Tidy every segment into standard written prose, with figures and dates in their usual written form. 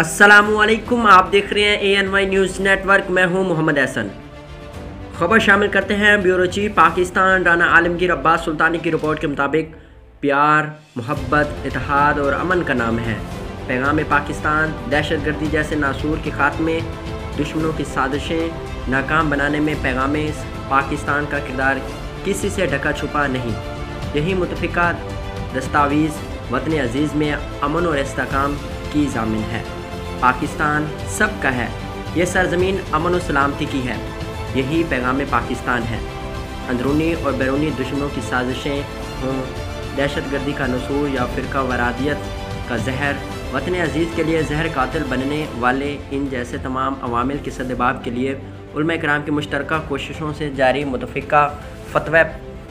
अस्सलामुअलैकुम, आप देख रहे हैं ANY न्यूज़ नेटवर्क। मैं हूं मोहम्मद एहसन। खबर शामिल करते हैं ब्यूरो चीफ पाकिस्तान राना आलमगीर अब्बास सुल्तानी की रिपोर्ट के मुताबिक प्यार, मोहब्बत, इत्तेहाद और अमन का नाम है। पैगाम पाकिस्तान दहशतगर्दी जैसे नासूर के खात्मे, दुश्मनों की साजिशें नाकाम बनाने में पैगाम पाकिस्तान का किरदार किसी से ढका छुपा नहीं। यही मुतफ़िका दस्तावेज़ वतन अज़ीज़ में अमन और इस्तेहकाम की ज़ामिन है। पाकिस्तान सबका है, ये सरज़मीन अमन और सलामती की है। यही पैगाम पाकिस्तान है। अंदरूनी और बैरूनी दुश्मनों की साजिशें हों, दहशतगर्दी का नसूर या फ़िरका वरादियत का जहर, वतन अज़ीज़ के लिए जहर कातिल बनने वाले इन जैसे तमाम अवामिल के सद्दबाब के लिए उलमा इकराम की मुश्तरका कोशिशों से जारी मुतफ़िका फ़तवा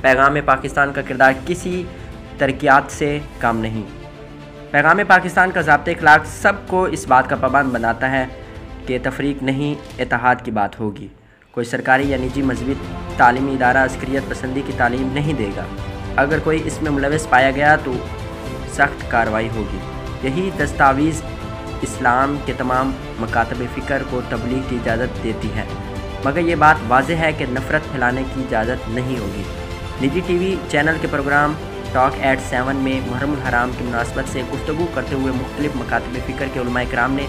पैगाम पाकिस्तान का किरदार किसी तरक्यात से कम नहीं। पैगाम पाकिस्तान का ज़ाब्ता अखलाक सबको इस बात का पाबंद बनाता है कि तफरीक नहीं, इत्तेहाद की बात होगी। कोई सरकारी या निजी मजहबी तालीमी इदारा अस्करियत पसंदी की तालीम नहीं देगा। अगर कोई इसमें मुलविस पाया गया तो सख्त कार्रवाई होगी। यही दस्तावेज़ इस्लाम के तमाम मकातब फ़िक्र को तबलीग की इजाज़त देती है, मगर ये बात वाज़ेह है कि नफ़रत फैलाने की इजाज़त नहीं होगी। निजी TV चैनल के प्रोग्राम टॉक एट 7 में मुहर्रम हराम की मुनासबत से गुफ्तगू करते हुए मुख्तलिफ मकातब फ़िक्र के उलमा इकराम ने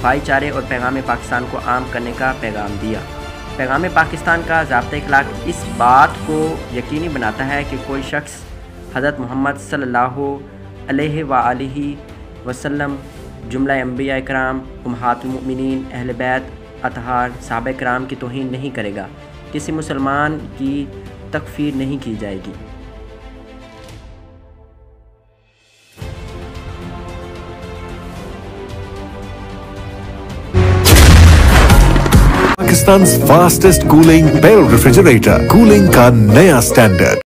भाईचारे और पैगाम पाकिस्तान को आम करने का पैगाम दिया। पैगाम पाकिस्तान का ज़ाब्ता अखलाक इस बात को यकीनी बनाता है कि कोई शख्स हज़रत मोहम्मद सल्लल्लाहु अलैहि वआलिहि वसल्लम, जुमला अंबिया इकराम, उम्महातुल मोमिनीन, अहले बैत, अतहार, सहाबा इकराम की तौहीन नहीं करेगा। किसी मुसलमान की तकफ़ीर नहीं की जाएगी। Pakistan's fastest cooling Bell refrigerator, cooling का नया स्टैंडर्ड।